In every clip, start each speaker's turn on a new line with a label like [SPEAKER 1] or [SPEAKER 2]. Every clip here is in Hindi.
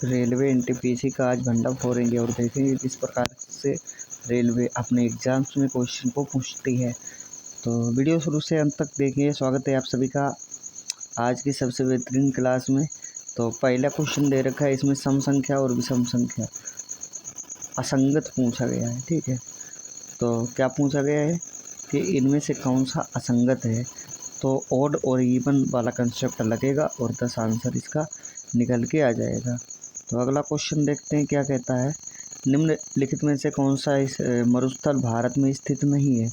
[SPEAKER 1] रेलवे एनटीपीसी का आज भंडाफोड़ फोड़ेंगे और देखेंगे किस प्रकार से रेलवे अपने एग्जाम्स में क्वेश्चन को पूछती है। तो वीडियो शुरू से अंत तक देखिए। स्वागत है आप सभी का आज की सबसे बेहतरीन क्लास में। तो पहला क्वेश्चन दे रखा है, इसमें सम संख्या और विषम संख्या असंगत पूछा गया है। ठीक है, तो क्या पूछा गया है कि इनमें से कौन सा असंगत है। तो ऑड और इवन वाला कंसेप्ट लगेगा और 10 आंसर इसका निकल के आ जाएगा। तो अगला क्वेश्चन देखते हैं क्या कहता है। निम्नलिखित में से कौन सा इस मरुस्थल भारत में स्थित नहीं है।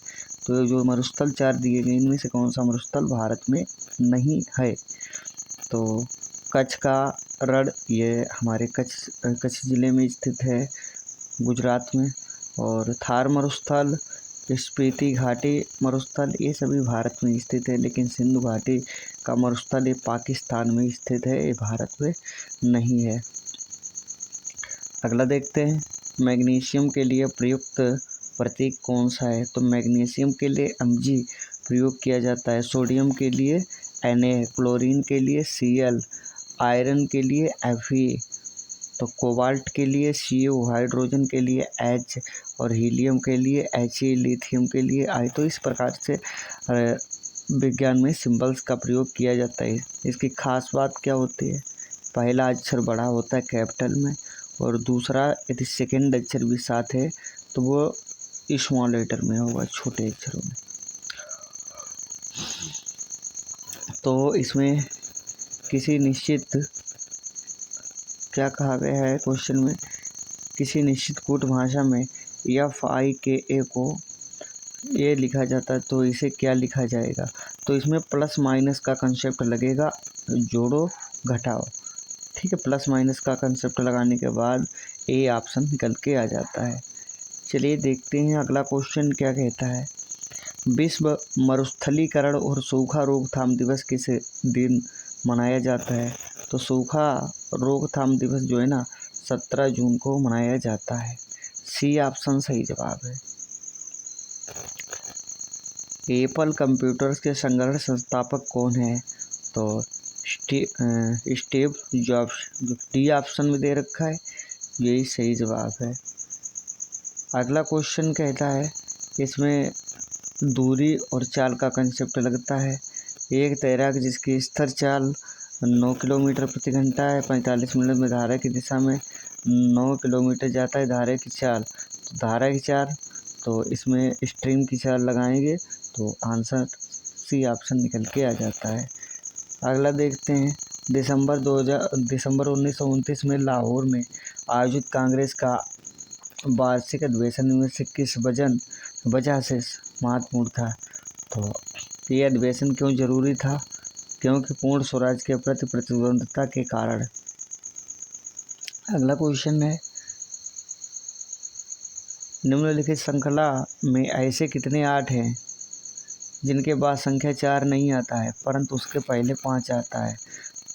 [SPEAKER 1] तो जो मरुस्थल 4 दिए गए इनमें से कौन सा मरुस्थल भारत में नहीं है। तो कच्छ का रण, ये हमारे कच्छ ज़िले में स्थित है गुजरात में। और थार मरुस्थल, स्पीति घाटी मरुस्थल, ये सभी भारत में स्थित है। लेकिन सिंधु घाटी का मरुस्थल ये पाकिस्तान में स्थित है, ये भारत में नहीं है। अगला देखते हैं, मैग्नीशियम के लिए प्रयुक्त प्रतीक कौन सा है। तो मैग्नीशियम के लिए Mg प्रयोग किया जाता है, सोडियम के लिए Na, क्लोरीन के लिए Cl, आयरन के लिए Fe, तो कोबाल्ट के लिए Co, हाइड्रोजन के लिए H और हीलियम के लिए He, लिथियम के लिए I। तो इस प्रकार से विज्ञान में सिंबल्स का प्रयोग किया जाता है। इसकी खास बात क्या होती है, पहला अक्षर बड़ा होता है कैपिटल में और दूसरा यदि सेकेंड अक्षर भी साथ है तो वो स्मॉल लेटर में होगा, छोटे अक्षरों में। तो इसमें किसी निश्चित, क्या कहा गया है क्वेश्चन में, किसी निश्चित कूट भाषा में FIKA को ये लिखा जाता है तो इसे क्या लिखा जाएगा। तो इसमें प्लस माइनस का कंसेप्ट लगेगा, जोड़ो घटाओ। ठीक है, प्लस माइनस का कंसेप्ट लगाने के बाद ए ऑप्शन निकल के आ जाता है। चलिए देखते हैं अगला क्वेश्चन क्या कहता है। विश्व मरुस्थलीकरण और सूखा रोकथाम दिवस किस दिन मनाया जाता है। तो सूखा रोकथाम दिवस जो है ना 17 जून को मनाया जाता है। सी ऑप्शन सही जवाब है। एप्पल कंप्यूटर्स के संग्रह संस्थापक कौन है। तो स्टीव जॉब्स, जो डी ऑप्शन में दे रखा है, यही सही जवाब है। अगला क्वेश्चन कहता है, इसमें दूरी और चाल का कंसेप्ट लगता है। एक तैराक जिसकी स्थिर चाल 9 किलोमीटर प्रति घंटा है, 45 मिनट में धारा की दिशा में 9 किलोमीटर जाता है धारा की चाल। तो धारा की चाल, तो इसमें स्ट्रीम की चाल लगाएंगे तो आंसर सी ऑप्शन निकल के आ जाता है। अगला देखते हैं, दिसंबर 1929 में लाहौर में आयोजित कांग्रेस का वार्षिक अधिवेशन में से किस वजह से महत्वपूर्ण था। तो ये अधिवेशन क्यों जरूरी था, क्योंकि पूर्ण स्वराज के प्रति प्रतिबद्धता के कारण। अगला क्वेश्चन है, निम्नलिखित श्रृंखला में ऐसे कितने 8 हैं जिनके बाद संख्या 4 नहीं आता है परंतु उसके पहले 5 आता है।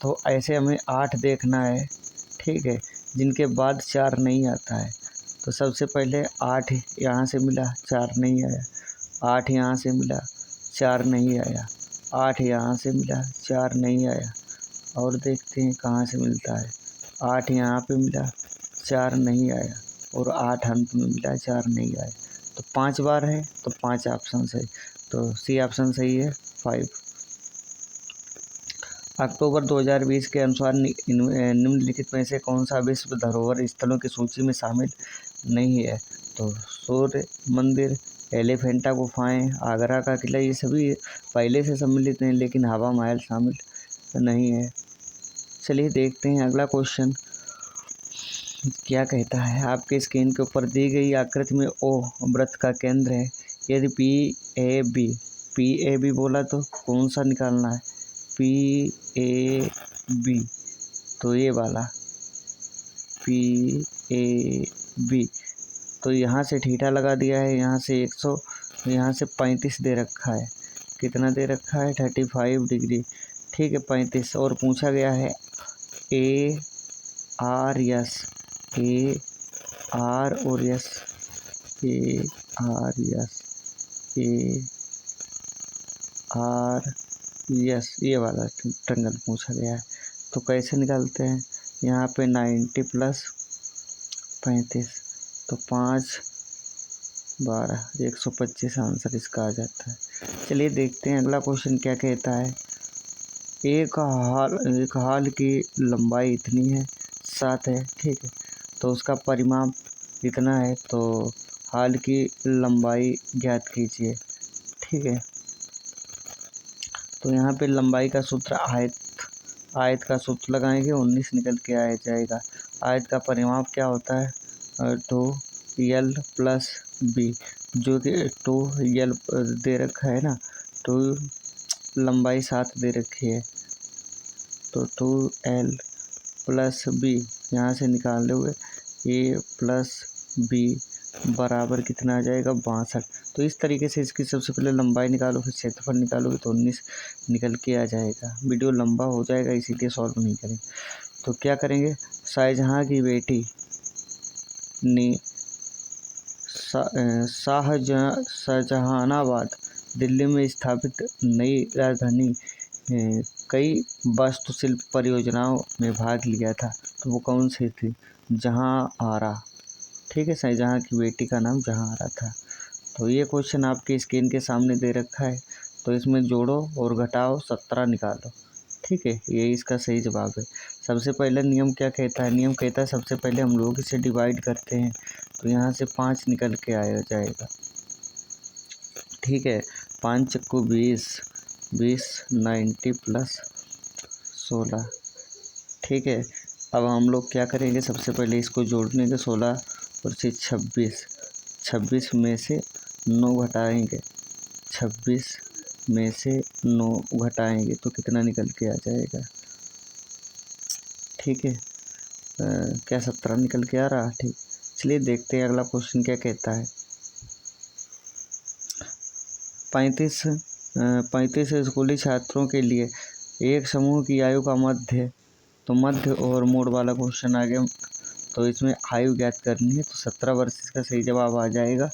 [SPEAKER 1] तो ऐसे हमें 8 देखना है, ठीक है, जिनके बाद 4 नहीं आता है। तो सबसे पहले 8 यहाँ से मिला, 4 नहीं आया। 8 यहाँ से मिला, 4 नहीं आया। 8 यहाँ से मिला, 4 नहीं आया। और देखते हैं कहाँ से मिलता है। 8 यहाँ पे मिला, 4 नहीं आया और 8 अंत में मिला, 4 नहीं आया। तो 5 बार है तो 5 ऑप्शन सही। तो सी ऑप्शन सही है 5। अक्टूबर 2020 के अनुसार निम्नलिखित में से कौन सा विश्व धरोहर स्थलों की सूची में शामिल नहीं है। तो सूर्य मंदिर, एलिफेंटा गुफाएं, आगरा का किला, ये सभी पहले से सम्मिलित हैं लेकिन हवा महल शामिल नहीं है। चलिए देखते हैं अगला क्वेश्चन क्या कहता है। आपके स्क्रीन के ऊपर दी गई आकृति में ओ वृत्त का केंद्र है। यदि PAB बोला तो कौन सा निकालना है। PAB, तो ये वाला PAB। तो यहाँ से थीटा लगा दिया है, यहाँ से 100, यहाँ से 35 दे रखा है। कितना दे रखा है 35 डिग्री, ठीक है 35। और पूछा गया है ARS, AR और S, ARS ये वाला ट्रायंगल पूछा गया है। तो कैसे निकालते हैं। यहाँ पे 90 प्लस 35 तो 5 12 125 आंसर इसका आ जाता है। चलिए देखते हैं अगला क्वेश्चन क्या कहता है। एक हाल की लंबाई इतनी है 7 है, ठीक है, तो उसका परिमाप इतना है, तो हाल की लंबाई ज्ञात कीजिए, ठीक है। तो यहाँ पे लंबाई का सूत्र आयत का सूत्र लगाएंगे, 19 निकल के आ जाएगा। आयत का परिमाप क्या होता है, 2l प्लस b, जो कि 2l दे रखा है ना, तो लंबाई 7 दे रखी है, तो 2l प्लस b यहाँ से निकाल दोगे, a प्लस b बराबर कितना आ जाएगा, 62। तो इस तरीके से इसकी सबसे पहले लंबाई निकालो, फिर क्षेत्रफल निकालोगे तो 19 निकल के आ जाएगा। वीडियो लंबा हो जाएगा इसीलिए सॉल्व नहीं करें। तो क्या करेंगे, शाहजहाँ की बेटी ने शाहजहानाबाद दिल्ली में स्थापित नई राजधानी कई वास्तुशिल्प परियोजनाओं में भाग लिया था, तो वो कौन सी थी, जहांआरा, ठीक है। शाहजहाँ की बेटी का नाम जहांआरा था। तो ये क्वेश्चन आपके स्क्रीन के सामने दे रखा है, तो इसमें जोड़ो और घटाओ 17 निकालो, ठीक है, ये इसका सही जवाब है। सबसे पहले नियम क्या कहता है, नियम कहता है सबसे पहले हम लोग इसे डिवाइड करते हैं, तो यहाँ से 5 निकल के आया जाएगा, ठीक है। 5 चक्कू 20, 90 प्लस 16, ठीक है। अब हम लोग क्या करेंगे, सबसे पहले इसको जोड़ने के 16 और से 26 में से 9 घटाएंगे, 26 में से 9 घटाएंगे तो कितना निकल के आ जाएगा, ठीक है। क्या 17 निकल के आ रहा, ठीक। चलिए देखते हैं अगला क्वेश्चन क्या कहता है। 35 स्कूली छात्रों के लिए एक समूह की आयु का मध्य और मोड वाला क्वेश्चन आ गया। तो इसमें आयु ज्ञात करनी है, तो 17 वर्ष इसका सही जवाब आ जाएगा,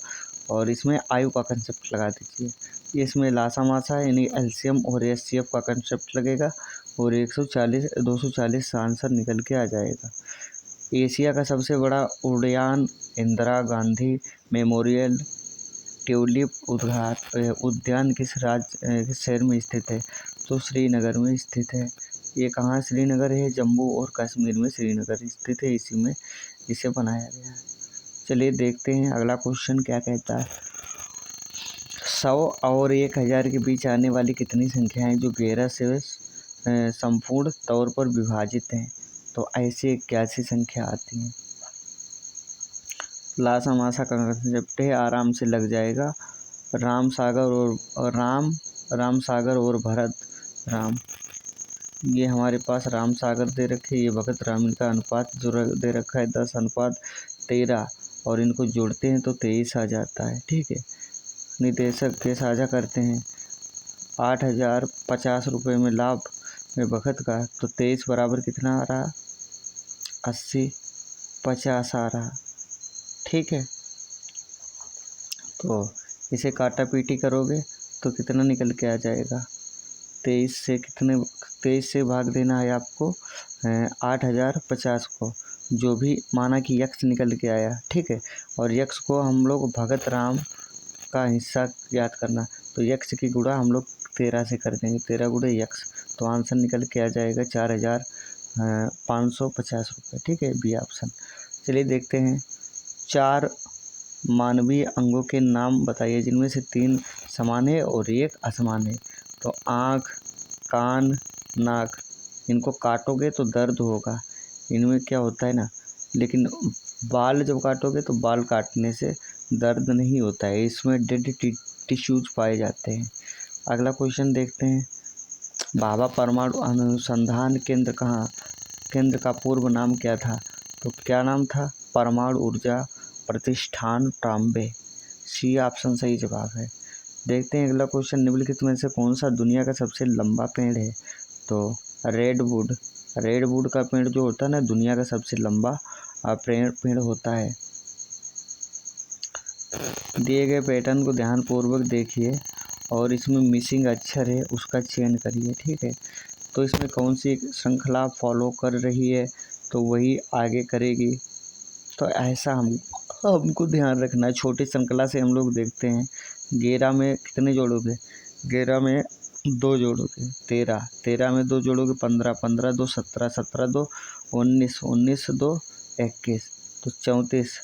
[SPEAKER 1] और इसमें आयु का कंसेप्ट लगा दीजिए। इसमें लासा मासा यानी एलसीएम और एचसीएफ का कंसेप्ट लगेगा, और 240 आंसर निकल के आ जाएगा। एशिया का सबसे बड़ा उद्यान इंदिरा गांधी मेमोरियल ट्यूलिप उद्यान किस शहर में स्थित है, तो श्रीनगर में स्थित है। ये कहाँ श्रीनगर है, जम्मू और कश्मीर में श्रीनगर स्थित है, इसी में इसे बनाया गया है। चलिए देखते हैं अगला क्वेश्चन क्या कहता है। 100 और 1000 के बीच आने वाली कितनी संख्याएं जो 11 से संपूर्ण तौर पर विभाजित हैं, तो ऐसी 81 संख्या आती हैं। लासा मासा का कंसेप्ट है, आराम से लग जाएगा। राम सागर और भरत राम, ये हमारे पास राम सागर दे रखे, ये भगत राम, इनका अनुपात जो दे रखा है 10:13, और इनको जोड़ते हैं तो 23 आ जाता है, ठीक है। निदेशक के साझा करते हैं 8,050 रुपये में लाभ में भगत का, तो 23 बराबर कितना आ रहा, 80 50 आ रहा, ठीक है। तो इसे काटा पीटी करोगे तो कितना निकल के आ जाएगा, 23 से भाग देना है आपको 8,050 को, जो भी माना कि यक्ष निकल के आया, ठीक है। और यक्ष को हम लोग भगत राम का हिस्सा याद करना, तो यक्ष की गुणा हम लोग 13 से कर देंगे, 13 गुणे यक्ष, तो आंसर निकल के आ जाएगा 4,550 रुपये, ठीक है, बी ऑप्शन। चलिए देखते हैं। 4 मानवीय अंगों के नाम बताइए जिनमें से 3 समान है और 1 असमान है। तो आँख, कान, नाक, इनको काटोगे तो दर्द होगा, इनमें क्या होता है ना, लेकिन बाल जब काटोगे तो बाल काटने से दर्द नहीं होता है, इसमें डेड टिश्यूज पाए जाते हैं। अगला क्वेश्चन देखते हैं। भाभा परमाणु अनुसंधान केंद्र का पूर्व नाम क्या था, तो क्या नाम था, परमाणु ऊर्जा प्रतिष्ठान ट्राम्बे, सी ऑप्शन सही जवाब है। देखते हैं अगला क्वेश्चन। निम्नलिखित में से कौन सा दुनिया का सबसे लंबा पेड़ है, तो रेडवुड का पेड़ जो होता है ना, दुनिया का सबसे लंबा पेड़ होता है। दिए गए पैटर्न को ध्यानपूर्वक देखिए और इसमें मिसिंग अक्षर है उसका चयन करिए, ठीक है। तो इसमें कौन सी श्रृंखला फॉलो कर रही है, तो वही आगे करेगी। तो ऐसा हमको ध्यान रखना है। छोटी श्रृंखला से हम लोग देखते हैं 11 में कितने जोड़ोगे, 11 में 2 जोड़ोगे 13, 13 में 2 जोड़ोगे 15, 15 2 17, 17 2 19, 19 2 21, तो 34,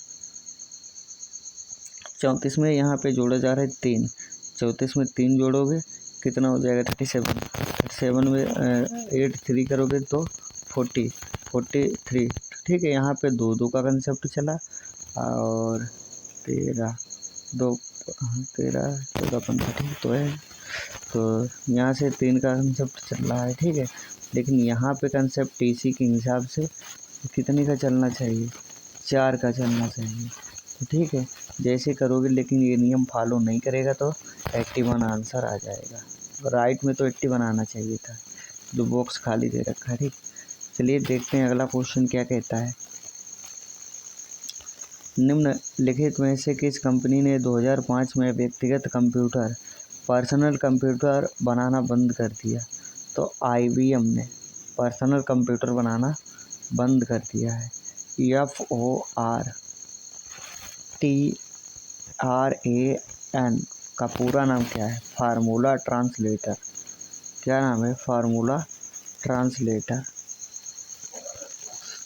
[SPEAKER 1] 34 में यहाँ पे जोड़ा जा रहा है 3, 34 में 3 जोड़ोगे कितना हो जाएगा 37, 37 में 8 3 करोगे तो 40, 43। ठीक है, यहाँ पे 2 2 का कंसेप्ट चला और 13 2 13 14 15 ठीक तो है। तो यहाँ से 3 का कंसेप्ट चल रहा है, ठीक है। लेकिन यहाँ पे कंसेप्ट टीसी के हिसाब से कितने का चलना चाहिए, 4 का चलना चाहिए। तो ठीक है, जैसे करोगे, लेकिन ये नियम फॉलो नहीं करेगा तो 81 आंसर आ जाएगा। राइट में तो 81 आना चाहिए था, जो बॉक्स खाली दे रखा है। ठीक, चलिए देखते हैं अगला क्वेश्चन क्या कहता है। निम्नलिखित में से किस कंपनी ने 2005 में व्यक्तिगत कंप्यूटर, पर्सनल कंप्यूटर बनाना बंद कर दिया? तो IBM ने पर्सनल कंप्यूटर बनाना बंद कर दिया है। FORTRAN का पूरा नाम क्या है? Formula translator. क्या नाम है? Formula translator.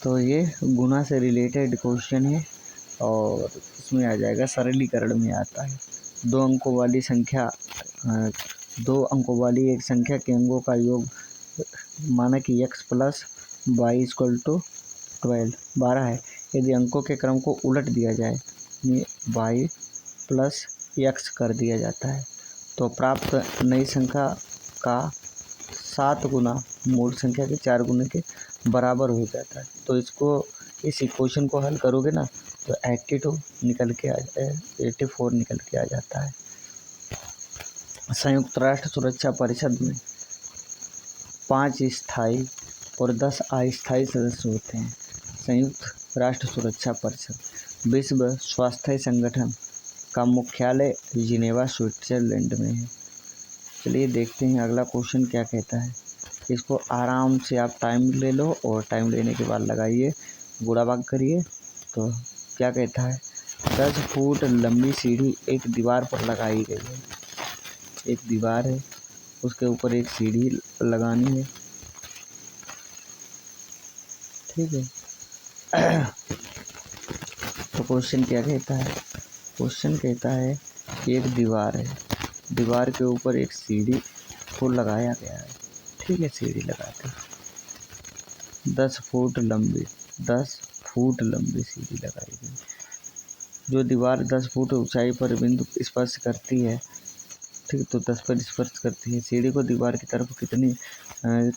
[SPEAKER 1] तो ये गुना से रिलेटेड क्वेश्चन है और इसमें आ जाएगा, सरलीकरण में आता है। 2 अंकों वाली संख्या 2 अंकों वाली एक संख्या के अंकों का योग माना कि x + y = 12 है। यदि अंकों के क्रम को उलट दिया जाए, y + x कर दिया जाता है, तो प्राप्त नई संख्या का 7 गुना मूल संख्या के 4 गुने के बराबर हो जाता है। तो इस इक्वेशन को हल करोगे ना तो 82 निकल के आ जाए, 84 निकल के आ जाता है। संयुक्त राष्ट्र सुरक्षा परिषद में 5 स्थायी और 10 अस्थायी सदस्य होते हैं। संयुक्त राष्ट्र सुरक्षा परिषद विश्व स्वास्थ्य संगठन का मुख्यालय जिनेवा स्विट्जरलैंड में है। चलिए देखते हैं अगला क्वेश्चन क्या कहता है। इसको आराम से आप टाइम ले लो और टाइम लेने के बाद लगाइए, गुणा भाग करिए। तो क्या कहता है, 10 फुट लंबी सीढ़ी एक दीवार पर लगाई गई है। एक दीवार है, उसके ऊपर एक सीढ़ी लगानी है, ठीक है। तो क्वेश्चन क्या कहता है? क्वेश्चन कहता है एक दीवार है, दीवार के ऊपर एक सीढ़ी को लगाया गया है, ठीक है। सीढ़ी लगाते 10 फुट लंबी सीढ़ी लगाई गई। जो दीवार 10 फुट ऊंचाई पर बिंदु स्पर्श करती है, ठीक, तो 10 पर स्पर्श करती है। सीढ़ी को दीवार की तरफ कितनी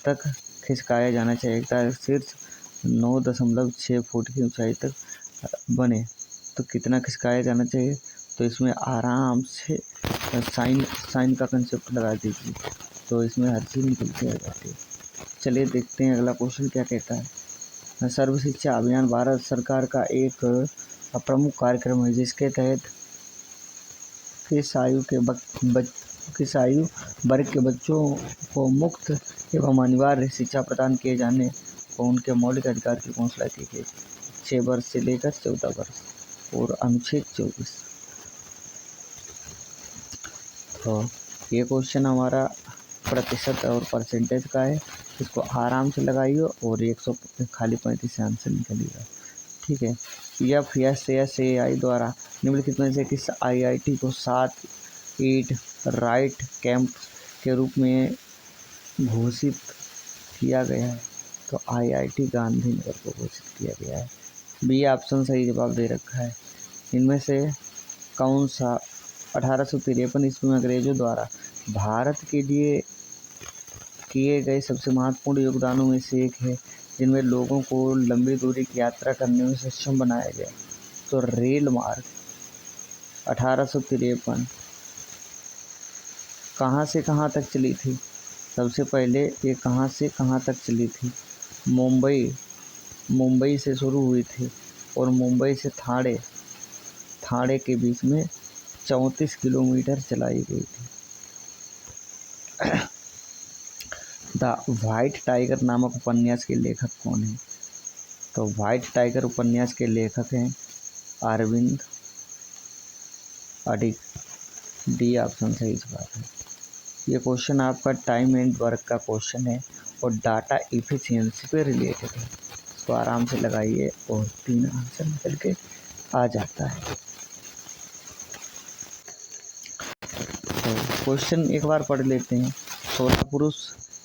[SPEAKER 1] तक खिसकाया जाना चाहिए शीर्ष 9.6 फुट की ऊंचाई तक बने? तो कितना खिसकाया जाना चाहिए? तो इसमें आराम से साइन का कंसेप्ट लगा दीजिए, तो इसमें हर चीज़ निकल के आ जाती है। चलिए देखते हैं अगला क्वेश्चन क्या कहता है। सर्व शिक्षा अभियान भारत सरकार का एक प्रमुख कार्यक्रम है, जिसके तहत किस आयु वर्ग के बच्चों को मुफ्त एवं अनिवार्य शिक्षा प्रदान किए जाने और उनके मौलिक अधिकार की घोषणा की गई। 6 वर्ष से लेकर 14 वर्ष और अनुच्छेद 24। तो ये क्वेश्चन हमारा प्रतिशत और परसेंटेज का है। इसको आराम से लगाइए और 100 खाली 35 से आंसर निकलेगा, ठीक है। FSSAI द्वारा निम्नलिखित में से किस IIT को 7 ईट राइट कैंप के रूप में घोषित किया गया है? तो IIT गांधीनगर को घोषित किया गया है। बी ऑप्शन सही जवाब दे रखा है। इनमें से कौन सा 1853 ईस्वी में अंग्रेजों द्वारा भारत के लिए किए गए सबसे महत्वपूर्ण योगदानों में से एक है, जिनमें लोगों को लंबी दूरी की यात्रा करने में सक्षम बनाया गया? तो रेल मार्ग। 1853 कहाँ से कहाँ तक चली थी? सबसे पहले ये कहाँ से कहाँ तक चली थी? मुंबई से शुरू हुई थी और मुंबई से थाणे के बीच में 34 किलोमीटर चलाई गई थी। द व्हाइट टाइगर नामक उपन्यास के लेखक कौन है? तो व्हाइट टाइगर उपन्यास के लेखक हैं अरविंद अडिग। डी ऑप्शन सही जवाब है। ये क्वेश्चन आपका टाइम एंड वर्क का क्वेश्चन है और डाटा इफिशियंसी पे रिलेटेड है। इसको आराम से लगाइए और 3 आंसर निकल के आ जाता है। तो क्वेश्चन एक बार पढ़ लेते हैं। 16 पुरुष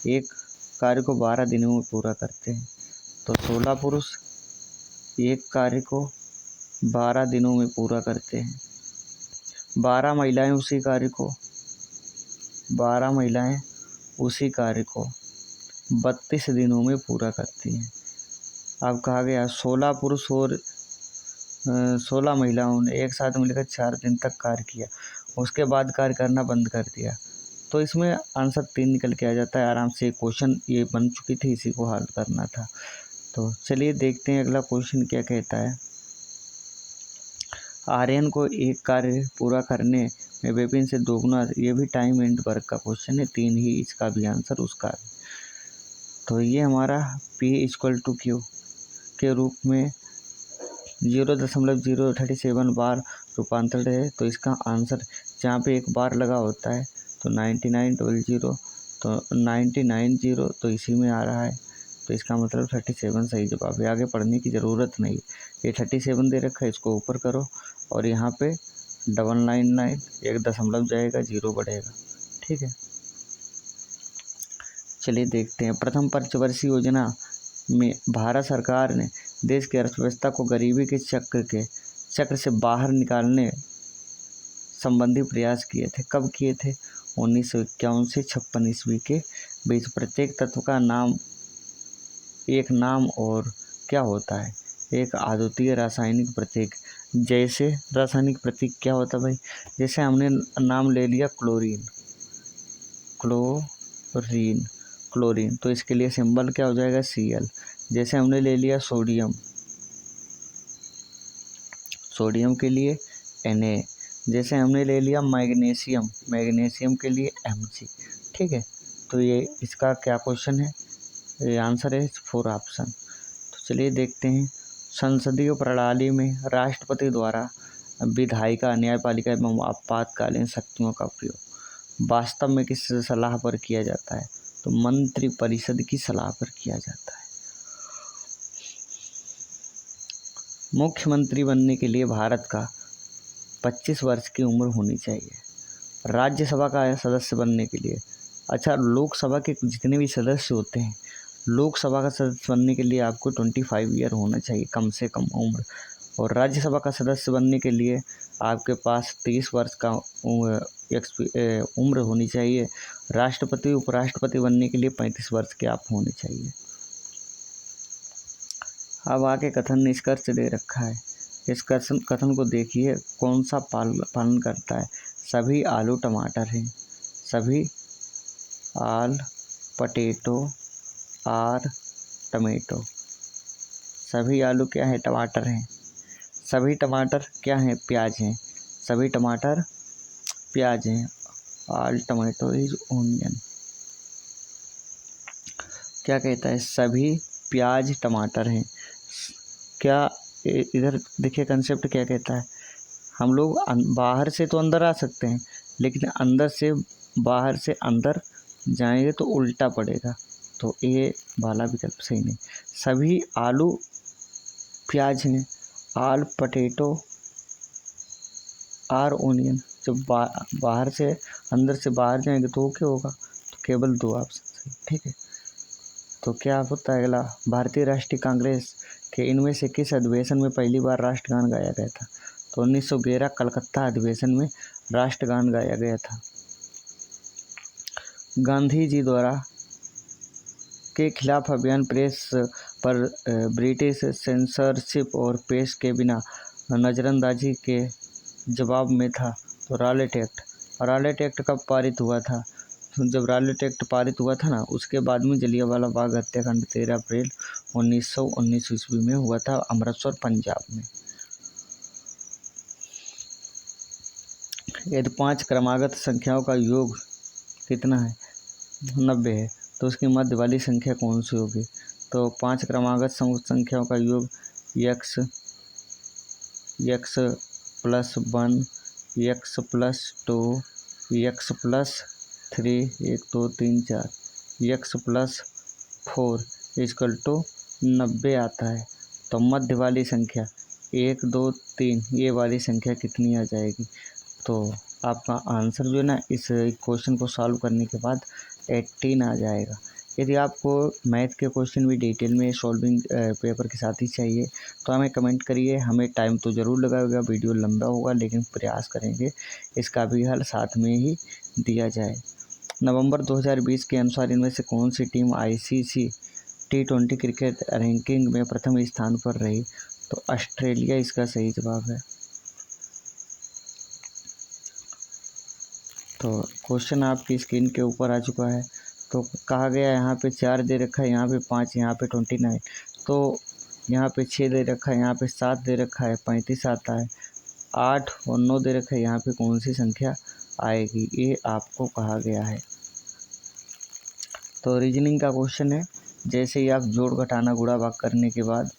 [SPEAKER 1] एक कार्य को 12 दिनों में पूरा करते हैं। तो 16 पुरुष एक कार्य को 12 दिनों में पूरा करते हैं। 12 महिलाएं उसी कार्य को 32 दिनों में पूरा करती हैं। अब कहा गया 16 पुरुष और 16 महिलाओं ने एक साथ मिलकर 4 दिन तक कार्य किया, उसके बाद कार्य करना बंद कर दिया। तो इसमें आंसर 3 निकल के आ जाता है। आराम से क्वेश्चन ये बन चुकी थी, इसी को हल करना था। तो चलिए देखते हैं अगला क्वेश्चन क्या कहता है। आर्यन को एक कार्य पूरा करने में विपिन से दोगुना, ये भी टाइम एंड वर्क का क्वेश्चन है। 3 ही इसका भी आंसर, उसका भी। तो ये हमारा P = Q के रूप में 0.037 बार रूपांतरित है। तो इसका आंसर जहाँ पे एक बार लगा होता है तो 9900, तो 990 तो इसी में आ रहा है। तो इसका मतलब 37 सही जवाब है। आगे पढ़ने की ज़रूरत नहीं। ये 37 दे रखा है, इसको ऊपर करो और यहाँ पे 999 एक दशमलव जाएगा, 0 बढ़ेगा। ठीक है, चलिए देखते हैं। प्रथम पंचवर्षीय योजना में भारत सरकार ने देश की अर्थव्यवस्था को गरीबी के चक्र से बाहर निकालने संबंधी प्रयास किए थे। कब किए थे? 1951 से 56 ईस्वी के बीच। प्रत्येक तत्व का एक नाम और क्या होता है? एक अद्वितीय रासायनिक प्रतीक। जैसे रासायनिक प्रतीक क्या होता है भाई? जैसे हमने नाम ले लिया क्लोरीन, तो इसके लिए सिंबल क्या हो जाएगा? Cl। जैसे हमने ले लिया सोडियम के लिए Na। जैसे हमने ले लिया मैग्नीशियम के लिए Mg। ठीक है, तो ये इसका क्या क्वेश्चन है? ये आंसर है 4 ऑप्शन। तो चलिए देखते हैं। संसदीय प्रणाली में राष्ट्रपति द्वारा विधायिका, न्यायपालिका एवं आपातकालीन शक्तियों का उपयोग वास्तव में किस सलाह पर किया जाता है? तो मंत्रिपरिषद की सलाह पर किया जाता है। मुख्यमंत्री बनने के लिए भारत का 25 वर्ष की उम्र होनी चाहिए। राज्यसभा का सदस्य बनने के लिए, अच्छा, लोकसभा के जितने भी सदस्य होते हैं, लोकसभा का सदस्य बनने के लिए आपको 25 ईयर होना चाहिए कम से कम उम्र। और राज्यसभा का सदस्य बनने के लिए आपके पास 30 वर्ष का उम्र होनी चाहिए। राष्ट्रपति उपराष्ट्रपति बनने के लिए 35 वर्ष के आप होने चाहिए। अब आगे कथन निष्कर्ष दे रखा है। इस कथन को देखिए, कौन सा पालन करता है? सभी आलू टमाटर हैं। सभी आल पटेटो आर टमेटो। सभी आलू क्या है? टमाटर हैं। सभी टमाटर क्या हैं? प्याज हैं। सभी टमाटर प्याज हैं। All tomato is onion. क्या कहता है? सभी प्याज टमाटर हैं। क्या इधर देखिए कंसेप्ट क्या कहता है? हम लोग बाहर से तो अंदर आ सकते हैं, लेकिन अंदर से बाहर से अंदर जाएंगे तो उल्टा पड़ेगा। तो ये वाला विकल्प सही नहीं। सभी आलू प्याज हैं। आल पटेटो आर ओनियन। जब बाहर से अंदर से बाहर जाएंगे तो क्या होगा? तो केवल 2 ऑप्शन सही। ठीक है, तो क्या होता है अगला? भारतीय राष्ट्रीय कांग्रेस के इनमें से किस अधिवेशन में पहली बार राष्ट्रगान गाया गया था? तो 1911 कलकत्ता अधिवेशन में राष्ट्रगान गाया गया था। गांधी जी द्वारा के खिलाफ अभियान प्रेस पर ब्रिटिश सेंसरशिप और पेश के बिना नज़रअंदाजी के जवाब में था। तो रॉलेट एक्ट कब पारित हुआ था? तो जब रॉलेट एक्ट पारित हुआ था ना, उसके बाद में जलियांवाला बाग हत्याकांड 13 अप्रैल 1919 ईस्वी में हुआ था, अमृतसर पंजाब में। यदि 5 क्रमागत संख्याओं का योग कितना है? 90 है, तो उसकी मध्य वाली संख्या कौन सी होगी? तो 5 क्रमागत संख्याओं का योग x plus 1, x plus 2, x plus 3, 1 2 3 4, x plus 4 equal to 90 आता है। तो मध्य वाली संख्या 1 2 3 ये वाली संख्या कितनी आ जाएगी? तो आपका आंसर जो है ना इस क्वेश्चन को सॉल्व करने के बाद 18 आ जाएगा। यदि आपको मैथ के क्वेश्चन भी डिटेल में सॉल्विंग पेपर के साथ ही चाहिए तो हमें कमेंट करिए। हमें टाइम तो ज़रूर लगाएगा, वीडियो लंबा होगा, लेकिन प्रयास करेंगे इसका भी हल साथ में ही दिया जाए। नवंबर 2020 के अनुसार इनमें से कौन सी team ICC T20 cricket ranking में प्रथम स्थान पर रही? तो ऑस्ट्रेलिया इसका सही जवाब है। तो क्वेश्चन आपकी स्क्रीन के ऊपर आ चुका है। तो कहा गया यहाँ पे 4 दे रखा है, यहाँ पे 5, यहाँ पे 29, तो यहाँ पे 6 दे रखा है, यहाँ पे 7 दे रखा है, 35 आता है। 8 और 9 दे रखा है, यहाँ पे कौन सी संख्या आएगी ये आपको कहा गया है। तो रीजनिंग का क्वेश्चन है। जैसे ही आप जोड़ घटाना गुणा भाग करने के बाद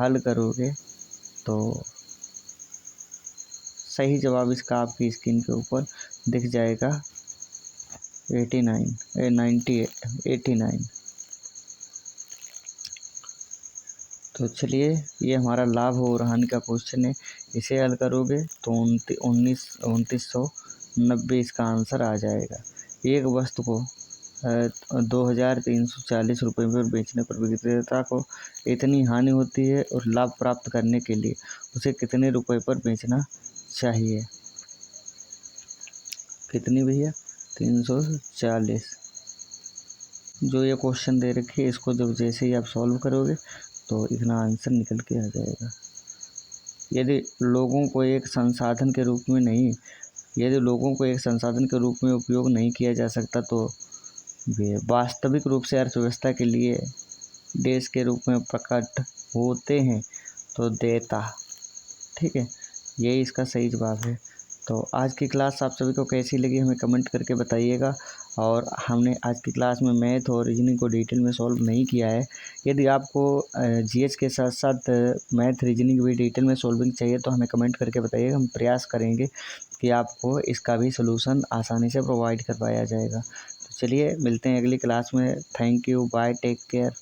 [SPEAKER 1] हल करोगे तो सही जवाब इसका आपकी स्क्रीन के ऊपर दिख जाएगा 89। तो चलिए ये हमारा लाभ और हानि का क्वेश्चन है। इसे हल करोगे तो 2990 इसका आंसर आ जाएगा। एक वस्तु को 2340 रुपये में बेचने पर विक्रेता को इतनी हानि होती है और लाभ प्राप्त करने के लिए उसे कितने रुपए पर बेचना चाहिए? कितनी भैया? 340। जो ये क्वेश्चन दे रखे है इसको जब जैसे ही आप सॉल्व करोगे तो इतना आंसर निकल के आ जाएगा। यदि लोगों को एक संसाधन के रूप में उपयोग नहीं किया जा सकता तो वे वास्तविक रूप से अर्थव्यवस्था के लिए देश के रूप में प्रकट होते हैं। तो देता, ठीक है, यही इसका सही जवाब है। तो आज की क्लास आप सभी को कैसी लगी हमें कमेंट करके बताइएगा। और हमने आज की क्लास में मैथ और रीजनिंग को डिटेल में सॉल्व नहीं किया है। यदि आपको GH के साथ साथ मैथ रीजनिंग भी डिटेल में सॉल्विंग चाहिए तो हमें कमेंट करके बताइएगा। हम प्रयास करेंगे कि आपको इसका भी सलूशन आसानी से प्रोवाइड करवाया जाएगा। तो चलिए मिलते हैं अगली क्लास में। Thank you, bye, take care.